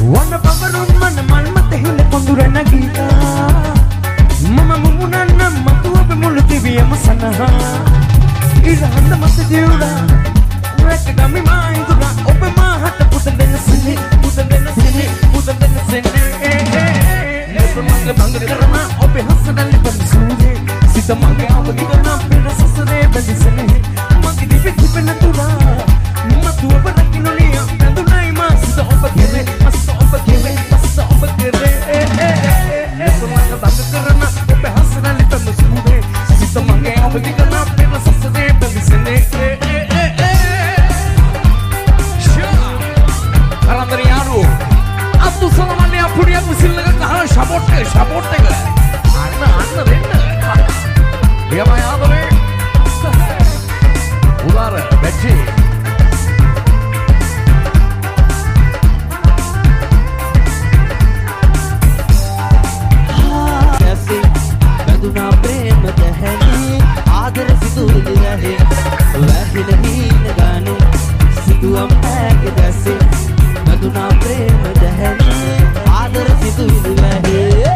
වන බවරුන් මන මල් මත හිල කොඳුර නැගීලා මම මුමුණන්න මතු ඔබ මුළු දිවියම සනහා ඉරහඳ මත දියුණා රැක ගමි මා ඉදුණා ඔබ මාහට පුත දෙන සිනි පුත දෙන සිනි පුත දෙන සිනි මගේ බංග කරන ඔබ හස්සදල්ලි පරිසුනේ සිත මගේ අවදි කරන පෙර සසරේ බැඳිසනේ මගේ දිවි තිබෙන තුරා මතු ඔබ රකින්නුනේ බඳුනයි මා සිත ඔබ ගෙවේ මස්ස ඔබ ගෙවේ මස්ස ඔබ ගෙවේ මගේ බංග කරන ඔබ හස්සදල්ලි පරිසුනේ සිත මගේ අවදි කරන පෙර සසරේ බැඳිසනේ Karandariyaru Abdul Salamani Apuriya Musilnaga kaha shabot එක අන්න වෙන්න එයම යාදනේ උදාර බැච්චි ऐसे बदुना प्रेम दहनी आदर सितूर रहे वह नहीं गाने सितुअम है के जैसे बदुना प्रेम दहनी आदर सितूर रहे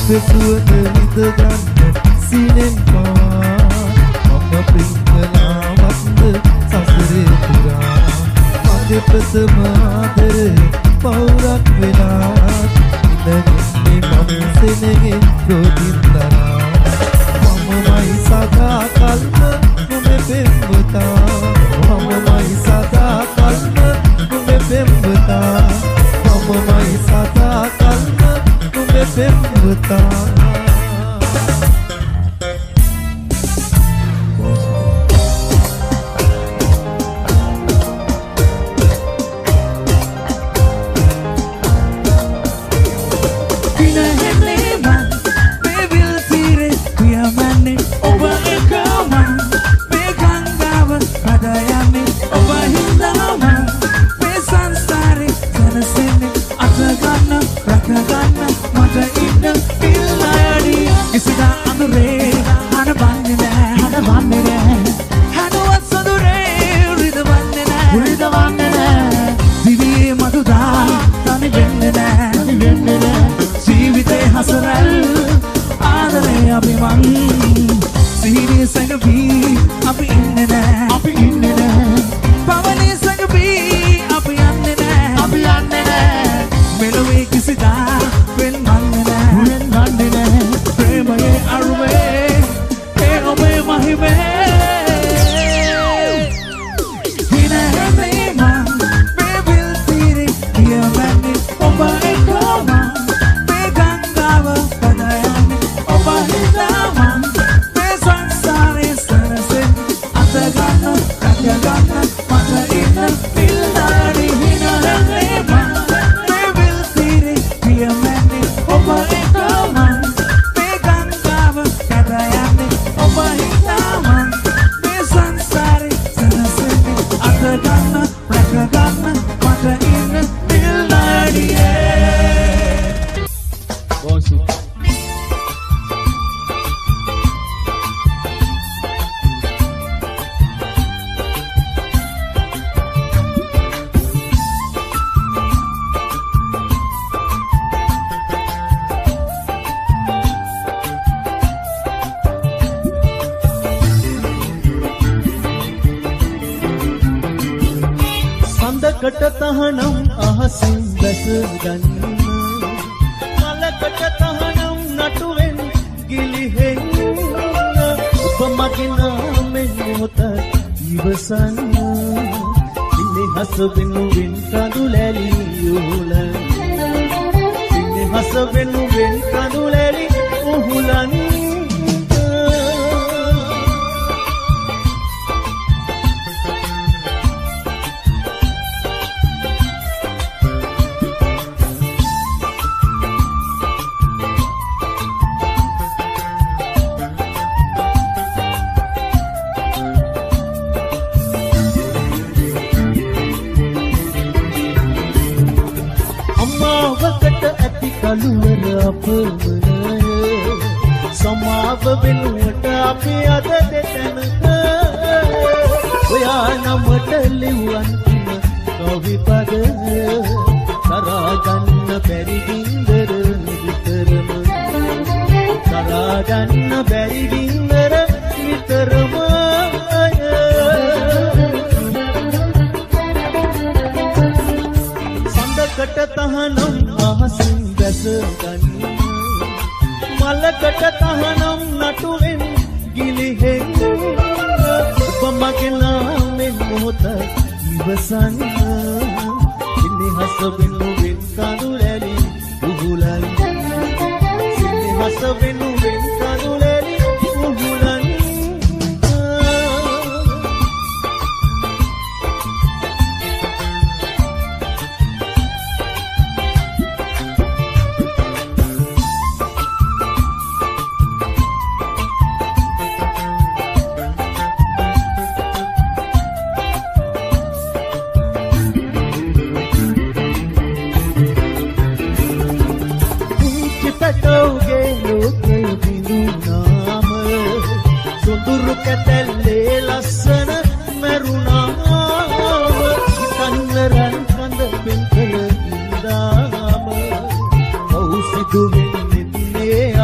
පෙසුවද විඳ ගන්න සීනෙන් පවා මම පිංගලාවත්ද සසරේ පුරා මගේ ප්‍රථම ආදරේ පවුරක් වෙලා ඉඳගන්නේ මම සෙනෙහේ ප්‍රතිතරා මමයි සදා කල්ම නුඹේ පෙම්වතා මමයි සදා කල්ම නුඹේ පෙම්වතා මමයි සදා කල්ම නුඹේ පෙම්වතා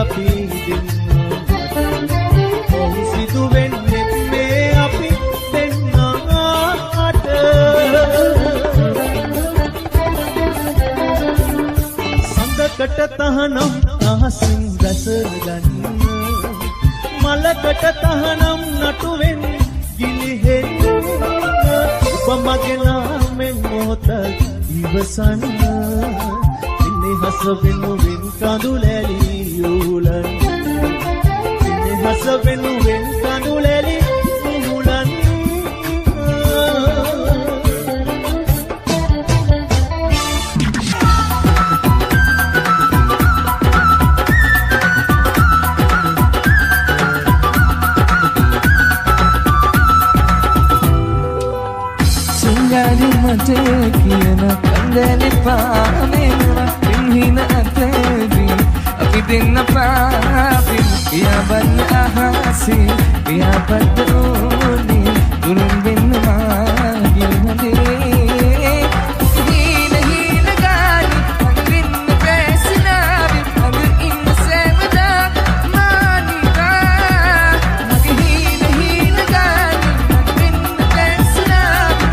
අපි දෙන්න ඔහු සිදු වෙන්නේ මේ අපි දෙන්නාට සඳකට තහනම් අහසින් රස ගන්න මලකට තහනම් නටුවෙන් ගිලිහෙන්න ඔබ මගේ නාමෙන් මොහොතක් ඉවසන්න ඉන්නේ හස වෙනුවෙන් කඳුලැලි උහුලන්න ඉන්නේ හස වෙනුවෙන් කඳුලැලි උහුලන්න මට කියන කන්දලි පානෙනවා පින්හින අතේදී අපි දෙන්න පාපි පියාබන්න අහසේ පියාපත් ඕනේ දුරුම් වෙන්න මාගේ හදේ හීන හීන ගානි අඟින්න පැසනාවි අඟ ඉන්න සෑමදා මානිකා මගේ හීන හීන ගානි අඟින්න පැසනාවි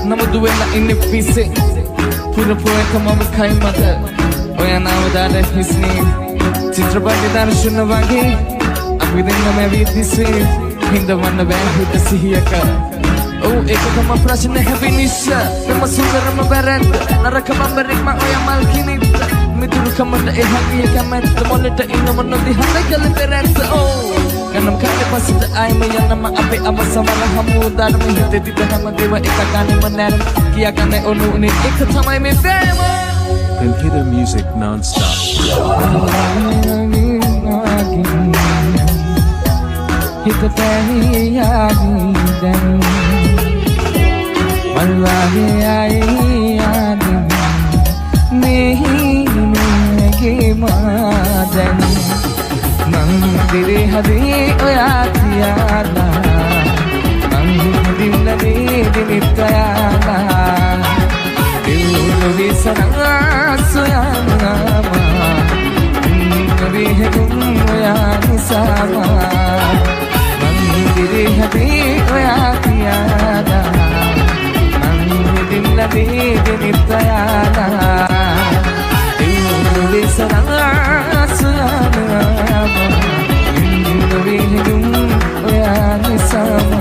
Namuduela inipise Pura poeta mama kai mata Oya nama dada his name Chitrapati dana shunna wage Abi denna me vidise Hinda wanna bෑ හිත සිහියක Oh ekakama prashna happy nisha Nama sundarama baranda Naraka mambarik ma oya malkinita Miduru kamanda ehagi kametta Moleta ina manodi hana kali perenta Oh Ganam kali pasita ay maya nama ape ama samala hamu Dara me hite dita hama dewa ekakani manaram Kia kane onu unit ekatamay me demo And hit the music non-stop. Hit the penny then Malwage ayadi Nehi madan Mandire hadi oyatiyana Mandilla dinitayana Dillu visana soyama Nabihedum oyani sama Mandire hadi oyatiyana Mandilla dinitayana Dillu visana soyama Nabihedum oyani sama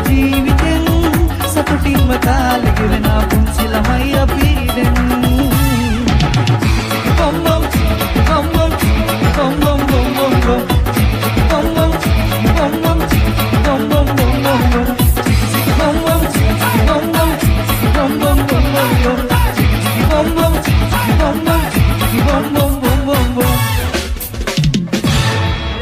ජීවිතෙන් සතුටින්ම කාලෙ ගෙවන පුංචි ළමයි අපි